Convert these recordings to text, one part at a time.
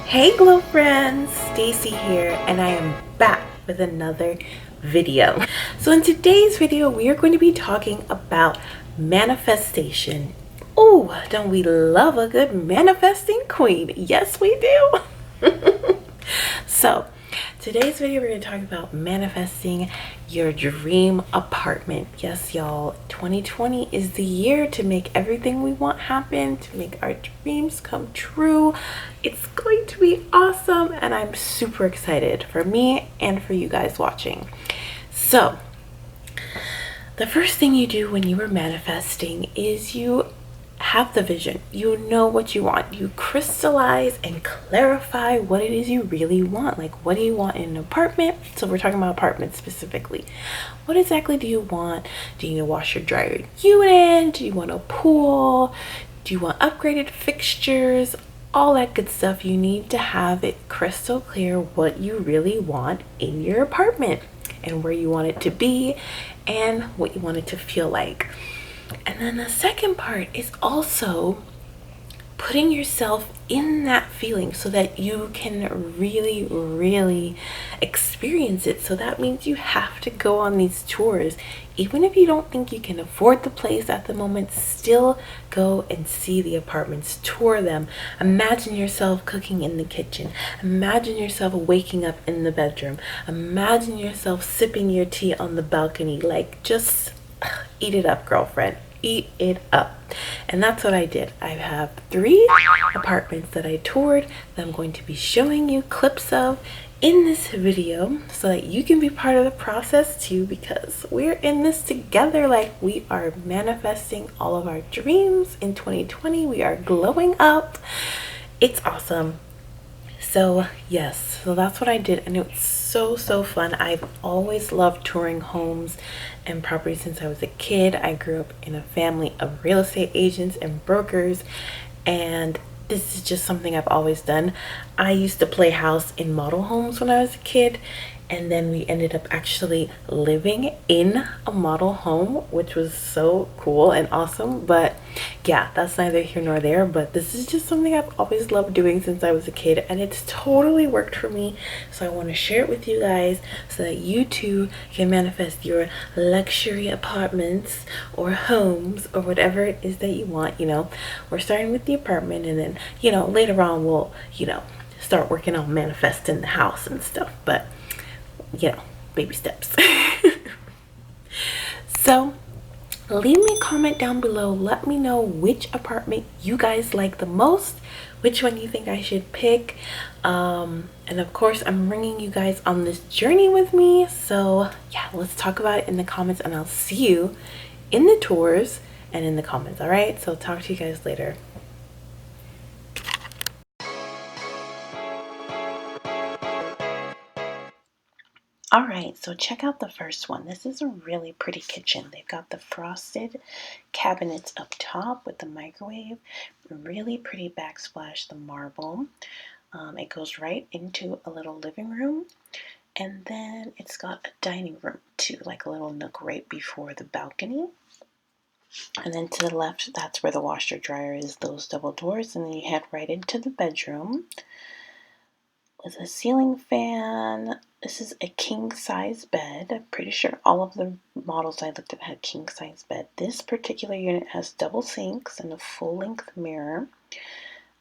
Hey Glow friends, Stacy here, and I am back with another video. So in today's video, we are going to be talking about manifestation. Oh, don't we love a good manifesting queen? Yes, we do. So today's video, we're going to talk about manifesting your dream apartment. Yes, y'all, 2020 is the year to make everything we want happen, to make our dreams come true. It's going to be awesome, and I'm super excited for me and for you guys watching. So the first thing you do when you are manifesting is you have the vision. You know what you want. You crystallize and clarify what it is you really want. Like, what do you want in an apartment? So we're talking about apartments specifically. What exactly do you want? Do you need a washer dryer unit? Do you want a pool? Do you want upgraded fixtures? All that good stuff. You need to have it crystal clear what you really want in your apartment and where you want it to be and what you want it to feel like. And then the second part is also putting yourself in that feeling so that you can really experience it. So that means you have to go on these tours. Even if you don't think you can afford the place at the moment, still go and see the apartments, tour them. Imagine yourself cooking in the kitchen. Imagine yourself waking up in the bedroom. Imagine yourself sipping your tea on the balcony. Like, just eat it up, girlfriend. Eat it up. And that's what I did. I have 3 apartments that I toured that I'm going to be showing you clips of in this video so that you can be part of the process too, because we're in this together. Like, we are manifesting all of our dreams in 2020. We are glowing up. It's awesome. So yes, so that's what I did, and it was so fun. I've always loved touring homes and properties since I was a kid. I grew up in a family of real estate agents and brokers, and this is just something I've always done. I used to play house in model homes when I was a kid, and then we ended up actually living in a model home, which was so cool and awesome. But yeah, that's neither here nor there. But this is just something I've always loved doing since I was a kid, and it's totally worked for me. So I want to share it with you guys so that you too can manifest your luxury apartments or homes or whatever it is that you want. We're starting with the apartment, and then later on we'll start working on manifesting the house and stuff. But baby steps. So leave me a comment down below. Let me know which apartment you guys like the most, which one you think I should pick. And of course, I'm bringing you guys on this journey with me. So yeah, let's talk about it in the comments, and I'll see you in the tours and in the comments. All right, so talk to you guys later. All right, so check out the first one. This is a really pretty kitchen. They've got the frosted cabinets up top with the microwave, really pretty backsplash, the marble. It goes right into a little living room, and then it's got a dining room too, like a little nook right before the balcony. And then to the left, that's where the washer dryer is, those double doors, and then you head right into the bedroom with a ceiling fan. This is a king size bed. I'm pretty sure all of the models I looked at had king size bed. This particular unit has double sinks and a full length mirror,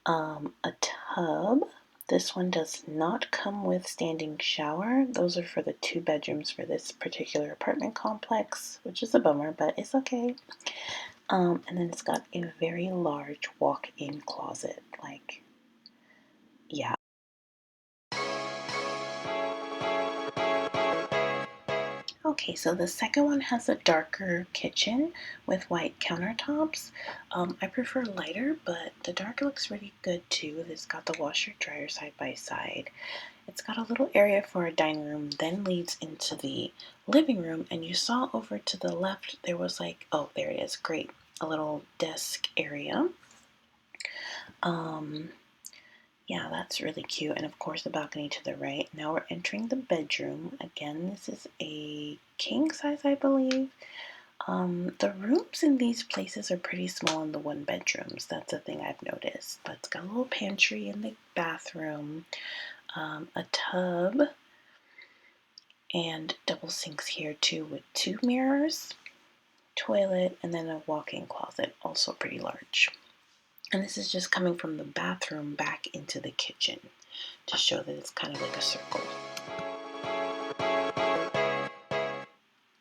a tub. This one does not come with standing shower. Those are for the 2 bedrooms for this particular apartment complex, which is a bummer, but it's okay. And then it's got a very large walk-in closet. Like, yeah. Okay, so the second one has a darker kitchen with white countertops. I prefer lighter, but the dark looks really good too. It's got the washer dryer side by side. It's got a little area for a dining room, then leads into the living room. And you saw over to the left, there was like, oh, there it is, great, a little desk area. Yeah, that's really cute. And of course, the balcony to the right. Now we're entering the bedroom. Again, this is a king size, I believe. The rooms in these places are pretty small in the one bedrooms. That's a thing I've noticed. But it's got a little pantry in the bathroom, a tub, and double sinks here too with 2 mirrors, toilet, and then a walk-in closet, also pretty large. And this is just coming from the bathroom back into the kitchen to show that it's kind of like a circle.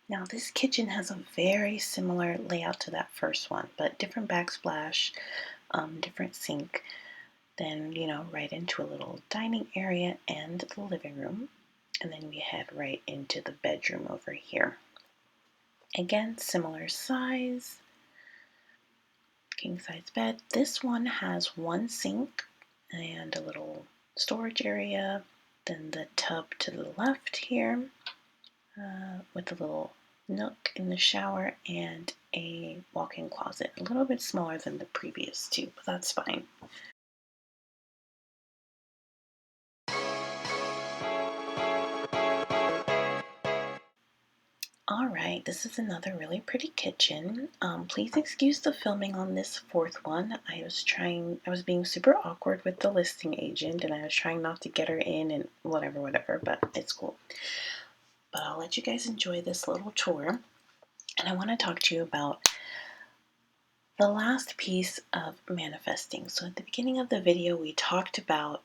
Now this kitchen has a very similar layout to that first one, but different backsplash, different sink, then, right into a little dining area and the living room. And then we head right into the bedroom over here. Again, similar size, king size bed. This one has 1 sink and a little storage area. Then the tub to the left here with a little nook in the shower and a walk-in closet. A little bit smaller than the previous 2, but that's fine. Alright, this is another really pretty kitchen. Please excuse the filming on this 4th one. I was being super awkward with the listing agent and I was trying not to get her in and whatever, but it's cool. But I'll let you guys enjoy this little tour. And I want to talk to you about the last piece of manifesting. So at the beginning of the video, we talked about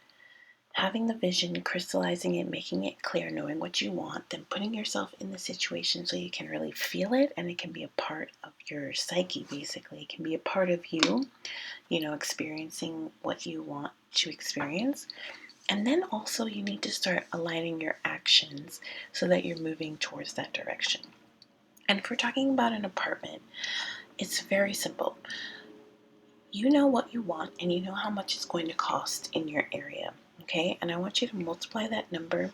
having the vision, crystallizing it, making it clear, knowing what you want, then putting yourself in the situation so you can really feel it and it can be a part of your psyche, basically. It can be a part of you, experiencing what you want to experience. And then also you need to start aligning your actions so that you're moving towards that direction. And if we're talking about an apartment, it's very simple. You know what you want and you know how much it's going to cost in your area. Okay, and I want you to multiply that number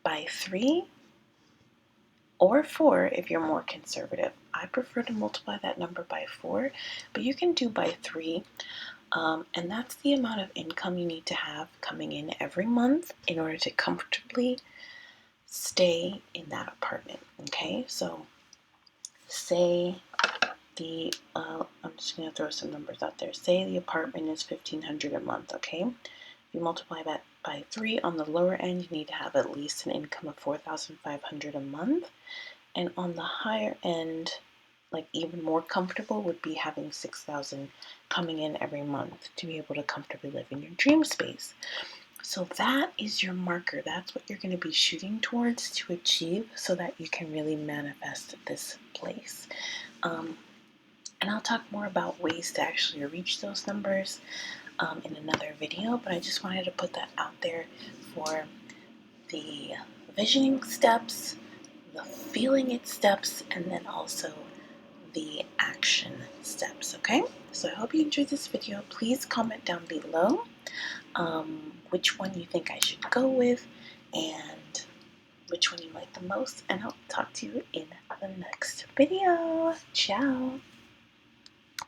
by 3 or 4 if you're more conservative. I prefer to multiply that number by 4, but you can do by 3. And that's the amount of income you need to have coming in every month in order to comfortably stay in that apartment. Okay, so say I'm just going to throw some numbers out there. Say the apartment is $1,500 a month, okay? You multiply that by 3. On the lower end, you need to have at least an income of $4,500 a month. And on the higher end, like even more comfortable, would be having $6,000 coming in every month to be able to comfortably live in your dream space. So that is your marker. That's what you're going to be shooting towards to achieve so that you can really manifest this place. And I'll talk more about ways to actually reach those numbers in another video, but I just wanted to put that out there for the visioning steps, the feeling it steps, and then also the action steps, okay? So I hope you enjoyed this video. Please comment down below which one you think I should go with and which one you like the most, and I'll talk to you in the next video. Ciao!